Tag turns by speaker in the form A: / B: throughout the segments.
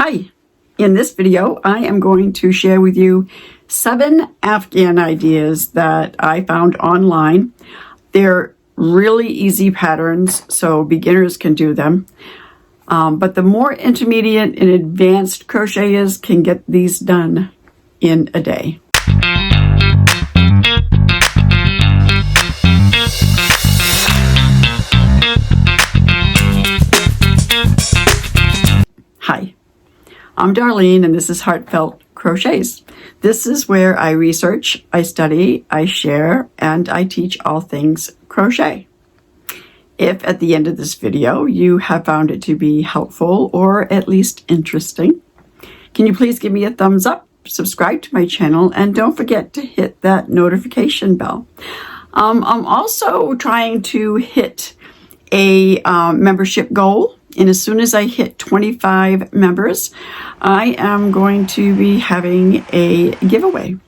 A: Hi, in this video I am going to share with you 7 Afghan ideas that I found online. They're really easy patterns, so beginners can do them. But the more intermediate and advanced crocheters can get these done in a day. Hi, I'm Darlene and this is Heartfelt Crochets. This is where I research, I study, I share, and I teach all things crochet. If at the end of this video you have found it to be helpful or at least interesting, can you please give me a thumbs up, subscribe to my channel, and don't forget to hit that notification bell. I'm also trying to hit a membership goal. And as soon as I hit 25 members, I am going to be having a giveaway.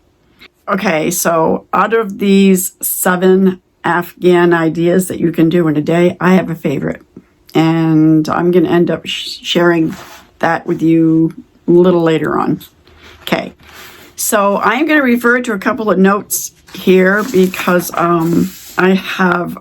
A: Okay, so out of these 7 Afghan ideas that you can do in a day, I have a favorite. And I'm going to end up sharing that with you a little later on. Okay, so I'm going to refer to a couple of notes here because I have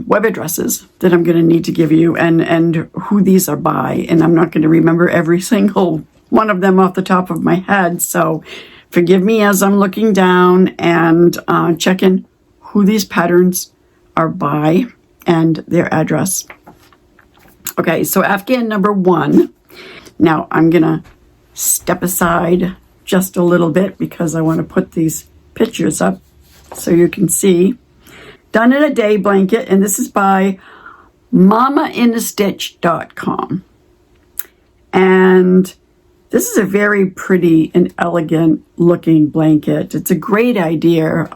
A: web addresses that I'm going to need to give you and who these are by, and I'm not going to remember every single one of them off the top of my head, so forgive me as I'm looking down and checking who these patterns are by and their address. Okay, so Afghan number 1. Now I'm going to step aside just a little bit because I want to put these pictures up so you can see. Done in a Day Blanket, and this is by mamainastitch.com. And this is a very pretty and elegant looking blanket. It's a great idea,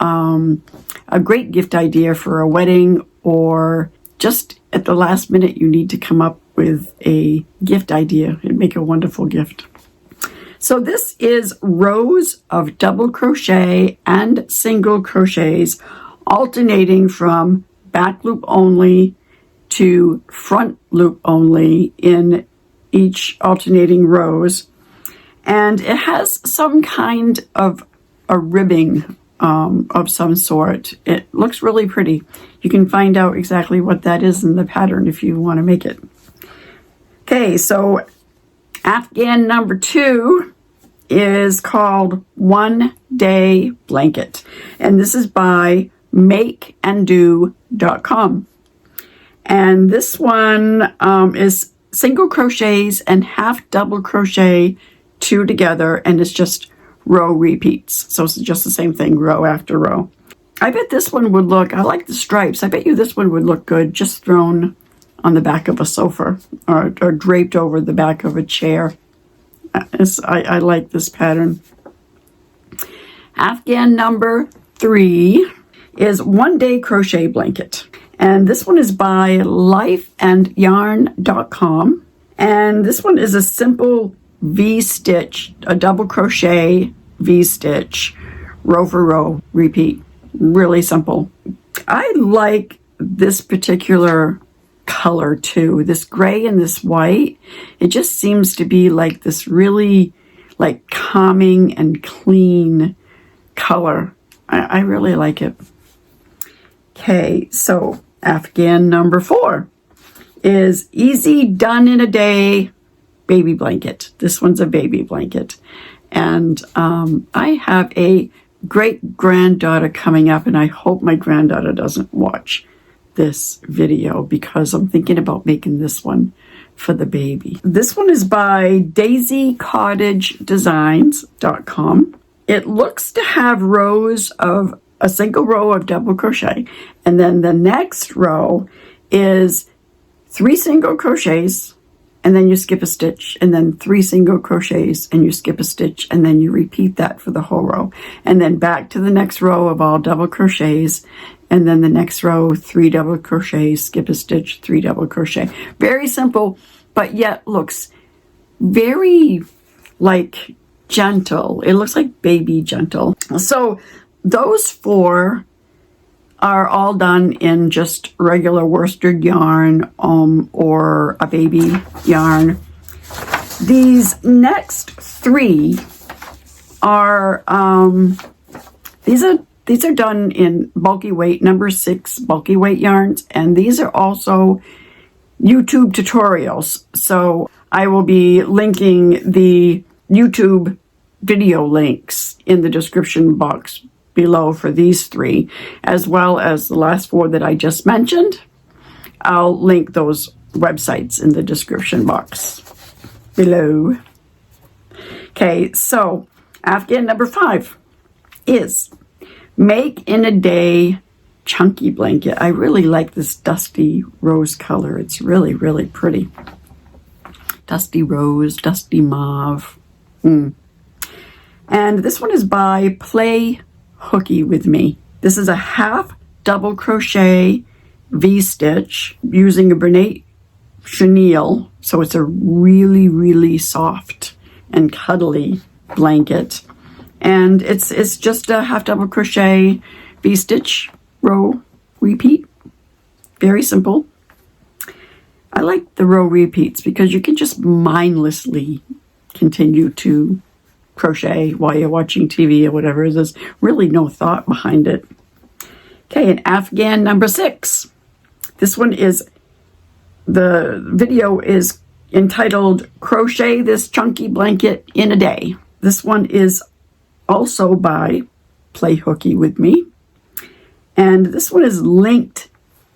A: a great gift idea for a wedding, or just at the last minute you need to come up with a gift idea. It'd make a wonderful gift. So this is rows of double crochet and single crochets alternating from back loop only to front loop only in each alternating rows. And it has some kind of a ribbing of some sort. It looks really pretty. You can find out exactly what that is in the pattern if you want to make it. Okay, so Afghan number 2 is called One Day Blanket. And this is by makeando.com. And this one is single crochets and half double crochet 2 together, and it's just row repeats. So it's just the same thing, row after row. I bet this one would look, I like the stripes, I bet you this one would look good just thrown on the back of a sofa or draped over the back of a chair. I like this pattern. Afghan number 3 is One Day Crochet Blanket. And this one is by lifeandyarn.com. And this one is a simple V-stitch, a double crochet V-stitch, row for row, repeat. Really simple. I like this particular color too. This gray and this white. It just seems to be like this really calming and clean color. I really like it. Okay, so Afghan number 4 is Easy Done in a Day Baby Blanket. This one's a baby blanket. And I have a great granddaughter coming up, and I hope my granddaughter doesn't watch this video because I'm thinking about making this one for the baby. This one is by daisycottagedesigns.com. It looks to have rows of a single row of double crochet, and then the next row is 3 single crochets, and then you skip a stitch, and then 3 single crochets and you skip a stitch, and then you repeat that for the whole row, and then back to the next row of all double crochets, and then the next row 3 double crochets, skip a stitch, 3 double crochet. Very simple, but yet looks very gentle. It looks like baby gentle. So those 4 are all done in just regular worsted yarn or a baby yarn. These next three are, these are done in bulky weight, number 6 bulky weight yarns, and these are also YouTube tutorials. So I will be linking the YouTube video links in the description box below for these 3, as well as the last 4 that I just mentioned. I'll link those websites in the description box below. Okay, so Afghan number 5 is make in a day chunky blanket. I really like this dusty rose color. It's really, really pretty. Dusty rose, dusty mauve. And this one is by Play Hooky with Me. This is a half double crochet V-stitch using a Brene chenille. So it's a really, really soft and cuddly blanket. And it's just a half double crochet V-stitch row repeat. Very simple. I like the row repeats because you can just mindlessly continue to crochet while you're watching TV or whatever. There's really no thought behind it. Okay, and Afghan number 6. This one is, the video is entitled Crochet This Chunky Blanket in a Day. This one is also by Play Hooky with Me. And this one is linked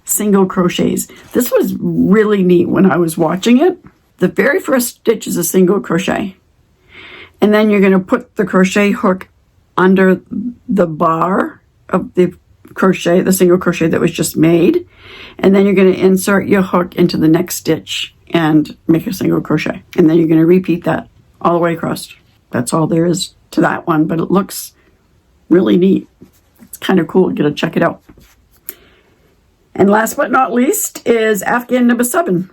A: single crochets. This was really neat when I was watching it. The very first stitch is a single crochet. And then you're going to put the crochet hook under the bar of the crochet, the single crochet that was just made. And then you're going to insert your hook into the next stitch and make a single crochet. And then you're going to repeat that all the way across. That's all there is to that one, but it looks really neat. It's kind of cool. You got to check it out. And last but not least is Afghan number 7.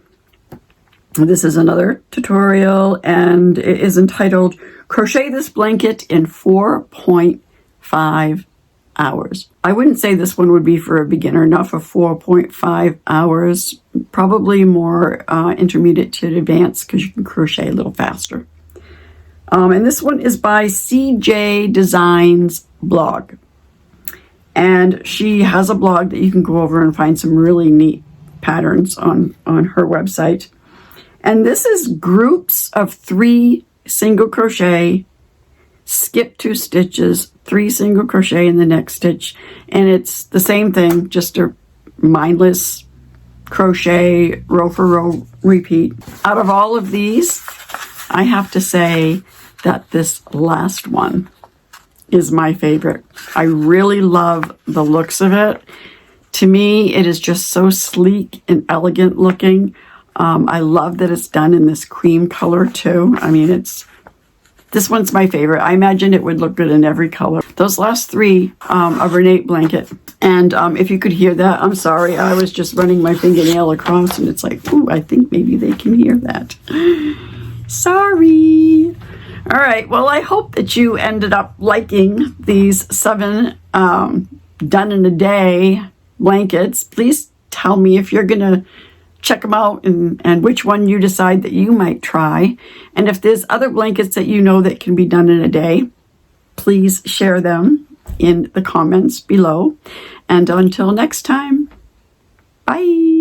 A: This is another tutorial, and it is entitled Crochet This Blanket in 4.5 hours. I wouldn't say this one would be for a beginner, not for 4.5 hours. Probably more intermediate to advanced because you can crochet a little faster. And this one is by CJ Designs blog. And she has a blog that you can go over and find some really neat patterns on her website. And this is groups of 3 single crochet, skip 2 stitches, 3 single crochet in the next stitch. And it's the same thing, just a mindless crochet, row for row repeat. Out of all of these, I have to say that this last one is my favorite. I really love the looks of it. To me, it is just so sleek and elegant looking. I love that it's done in this cream color too. I mean, this one's my favorite. I imagine it would look good in every color. Those last 3 are Renate blanket. And if you could hear that, I'm sorry. I was just running my fingernail across and it's like, ooh, I think maybe they can hear that. Sorry. All right. Well, I hope that you ended up liking these 7 done in a day blankets. Please tell me if you're going to check them out and which one you decide that you might try. And if there's other blankets that you know that can be done in a day, please share them in the comments below. And until next time, bye.